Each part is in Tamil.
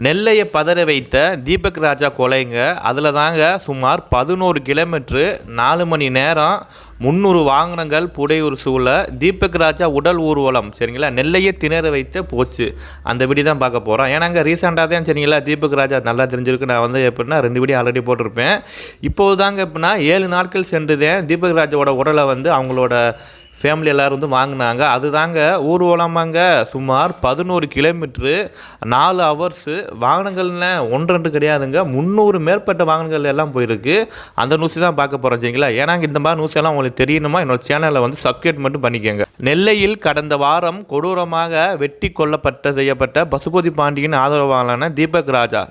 நெல்லையை பதற வைத்த தீபக் ராஜா கொலைங்க. அதில் தாங்க சுமார் 11 கிலோமீட்ரு 4 மணி நேரம் 300 வாகனங்கள் புடையூர் சூழ தீபக் ராஜா உடல் ஊர்வலம் சரிங்களா நெல்லையை திணற வைத்து போச்சு. அந்த வீடியோ தான் பார்க்க போகிறோம். ஏன்னாங்க ரீசெண்டாக தான் சரிங்களா தீபக் ராஜா நல்லா தெரிஞ்சிருக்கு. நான் வந்து எப்படின்னா 2 வீடியோ ஆல்ரெடி போட்டிருப்பேன். இப்போது தாங்க எப்படின்னா 7 நாட்கள் சென்றுதேன் தீபக் ராஜாவோட உடலை வந்து அவங்களோட ஃபேமிலி எல்லோரும் வந்து வாங்கினாங்க. அது தாங்க ஊர்வலமாங்க. சுமார் 11 கிலோமீட்ரு 4 ஹவர்ஸு வாகனங்கள்னு 1-2 கிடையாதுங்க, 300 மேற்பட்ட வாகனங்கள் எல்லாம் போயிருக்கு. அந்த நியூஸ் தான் பார்க்க போகிறோம் சரிங்களா. ஏன்னா இந்த மாதிரி நியூஸ் எல்லாம் உங்களுக்கு தெரியணுமா என்னோட சேனலை வந்து சப்ஸ்கிரைப் மட்டும் பண்ணிக்கோங்க. நெல்லையில் கடந்த வாரம் கொடூரமாக வெட்டி செய்யப்பட்ட பசுபதி பாண்டியன் ஆதரவாளரான தீபக் ராஜா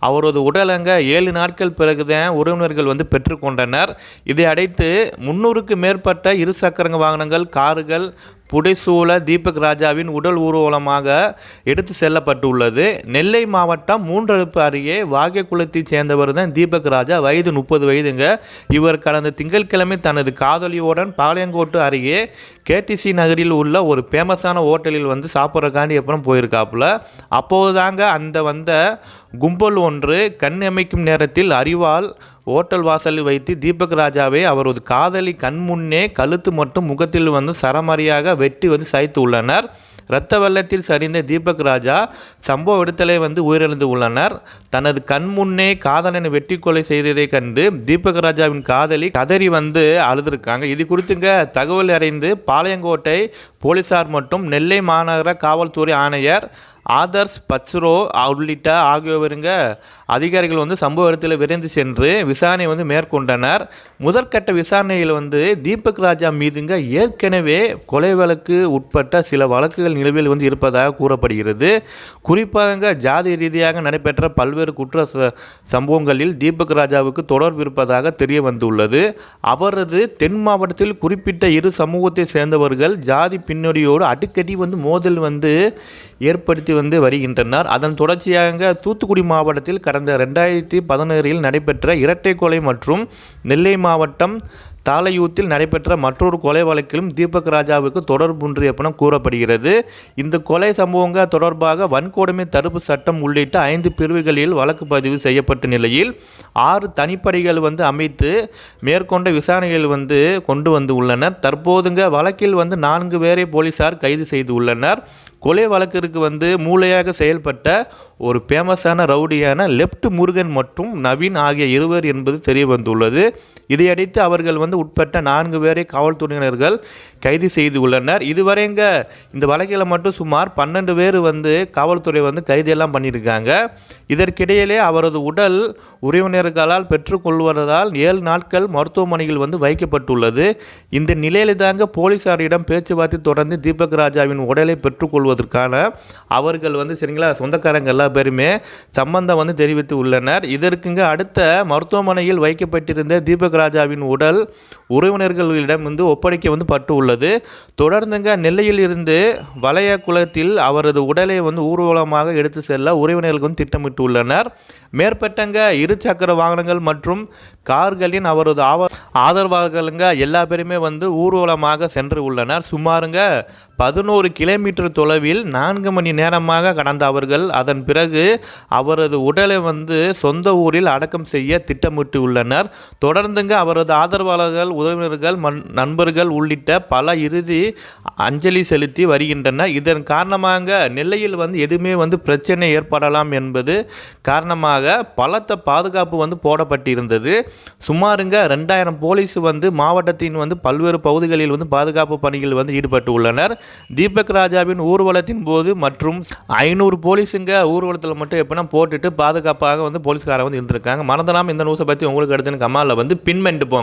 அவரது உடலங்க 7 நாட்கள் பிறகுதான் உறவினர்கள் வந்து பெற்றுக்கொண்டனர். இதை அடைத்து 300க்கு மேற்பட்ட இருசக்கர வாகனங்கள் கார்கள் புடைசூழ தீபக் ராஜாவின் உடல் ஊர்வலமாக எடுத்து செல்லப்பட்டுள்ளது. நெல்லை மாவட்டம் மூன்றடுப்பு அருகே வாகைக்குளத்தைச் சேர்ந்தவர் தான் தீபக் ராஜா. வயது 30 வயதுங்க. இவர் கடந்த திங்கட்கிழமை தனது காதலியுடன் பாளையங்கோட்டு அருகே கேடிசி நகரில் உள்ள ஒரு ஃபேமஸான ஹோட்டலில் வந்து சாப்பிட்றக்காண்டி அப்புறம் போயிருக்காப்புல. அப்போது தாங்க வந்த கும்பல் ஒன்று கண் அமைக்கும் நேரத்தில் அறிவால் ஓட்டல் வாசலில் வைத்து தீபக் ராஜாவை அவரது காதலி கண் முன்னே கழுத்து மற்றும் முகத்தில் வந்து சரமாரியாக வெட்டி வந்து சாய்த்து உள்ளனர். இரத்த வெள்ளத்தில் சரிந்த தீபக் ராஜா சம்பவ இடத்திலே வந்து உயிரிழந்து உள்ளனர். தனது கண் முன்னே காதலனை வெட்டி கொலை செய்ததை கண்டு தீபக் ராஜாவின் காதலி கதறி வந்து அழுதுருக்காங்க. இது குறித்துங்க தகவல் அறிந்து பாளையங்கோட்டை போலீசார் மற்றும் நெல்லை மாநகர காவல்துறை ஆணையர் ஆதர்ஷ் பச்ரோ உள்ளிட்ட ஆகியோருங்க அதிகாரிகள் வந்து சம்பவ இடத்தில் விரைந்து சென்று விசாரணை வந்து மேற்கொண்டனர். முதற்கட்ட விசாரணையில் வந்து தீபக் ராஜா மீதுங்க ஏற்கனவே கொலை வழக்கு உட்பட்ட சில வழக்குகள் நிலுவையில் வந்து இருப்பதாக கூறப்படுகிறது. குறிப்பாக ஜாதி ரீதியாக நடைபெற்ற பல்வேறு குற்ற சம்பவங்களில் தீபக் ராஜாவுக்கு தொடர்பு இருப்பதாக தெரிய வந்துள்ளது. அவரது தென் மாவட்டத்தில் குறிப்பிட்ட இரு சமூகத்தை சேர்ந்தவர்கள் ஜாதி பின்னணியோடு அடிக்கடி வந்து மோதல் வந்து ஏற்படுத்தி வந்து வருகின்றனர். அதன் தொடர்ச்சியாக தூத்துக்குடி மாவட்டத்தில் கடந்த 2016 நடைபெற்ற இரட்டை கொலை மற்றும் நெல்லை மாவட்டம் தாளையூத்தில் நடைபெற்ற மற்றொரு கொலை வழக்கிலும் தீபக் ராஜாவுக்கு தொடர்புன்று என கூறப்படுகிறது. இந்த கொலை சம்பவங்கள் தொடர்பாக வன்கொடுமை தடுப்பு சட்டம் உள்ளிட்ட 5 பிரிவுகளில் வழக்கு பதிவு செய்யப்பட்ட நிலையில் 6 தனிப்படைகள் வந்து அமைத்து மேற்கொண்ட விசாரணைகள் வந்து கொண்டு வந்து உள்ளனர். தற்போதுங்க வழக்கில் வந்து 4 பேரை போலீசார் கைது செய்து உள்ளனர். கொலை வழக்கிற்கு வந்து மூளையாக செயல்பட்ட ஒரு ஃபேமஸான ரவுடியான லெப்ட் முருகன் மற்றும் நவீன் ஆகிய 2 பேர் என்பது தெரிய வந்துள்ளது. இதையடுத்து அவர்கள் வந்து உட்பட்ட 4 பேரை காவல்துறையினர்கள் கைது செய்து உள்ளனர். இதுவரைங்க இந்த வழக்கில் மட்டும் சுமார் 12 பேர் வந்து காவல்துறை வந்து கைதெல்லாம் பண்ணியிருக்காங்க. இதற்கிடையிலே அவரது உடல் உறவினர்களால் பெற்றுக்கொள்வதால் 7 நாட்கள் மருத்துவமனையில் வந்து வைக்கப்பட்டுள்ளது. இந்த நிலையில் தாங்க போலீசாரிடம் பேச்சுவார்த்தை தொடர்ந்து தீபக் ராஜாவின் உடலை பெற்றுக்கொள்வதற்கான அவர்கள் வந்து சரிங்களா சொந்தக்காரங்க எல்லா பேருமே சம்பந்தம் வந்து தெரிவித்து உள்ளனர். இதற்குங்க அடுத்த மருத்துவமனையில் வைக்கப்பட்டிருந்த தீபக் ராஜாவின் உடல் உறவினர்களிடம் வந்து ஒப்படைக்க வந்து பட்டு உள்ளது. தொடர்ந்துங்க நெல்லையில் இருந்து வளையகுளத்தில் அவரது உடலை வந்து ஊர்வலமாக எடுத்து செல்ல உறவினர்கள் வந்து திட்டமிட்டு உள்ளனர். மேற்பட்டங்க இருசக்கர வாகனங்கள் மற்றும் கார்களின் அவரது ஆதரவாளர்களுங்க எல்லா பேருமே வந்து ஊர்வலமாக சென்று உள்ளனர். சுமாருங்க 11 கிலோமீட்டர் தொலைவில் 4 மணி நேரமாக கடந்த அவர்கள் அதன் பிறகு அவரது உடலை வந்து சொந்த ஊரில் அடக்கம் செய்ய திட்டமிட்டு உள்ளனர். தொடர்ந்துங்க அவரது ஆதரவாளர்கள் உறவினர்கள் நண்பர்கள் உள்ளிட்ட பல இறுதி அஞ்சலி செலுத்தி வருகின்றனர். இதன் காரணமாக நெல்லையில் வந்து எதுவுமே வந்து பிரச்சனை ஏற்படலாம் என்பது காரணமாக பலத்த பாதுகாப்பு வந்து போடப்பட்டிருந்தது. சுமாருங்க 2000 போலீஸ் வந்து மாவட்டத்தின் வந்து பல்வேறு பகுதிகளில் வந்து பாதுகாப்பு பணிகள் வந்து ஈடுபட்டு உள்ளனர். தீபக் ராஜாவின் ஊர்வலத்தின் போது மற்றும் 500 போலீஸுங்க ஊர்வலத்தில் மட்டும் எப்படின்னா போட்டுட்டு பாதுகாப்பாக வந்து போலீஸ்காரங்க வந்து இருந்திருக்காங்க. மறந்துடாமல் இந்த நியூஸை பற்றி உங்களுக்கு அடுத்து கமாலில் வந்து பின் பண்ணிட்டு போங்க.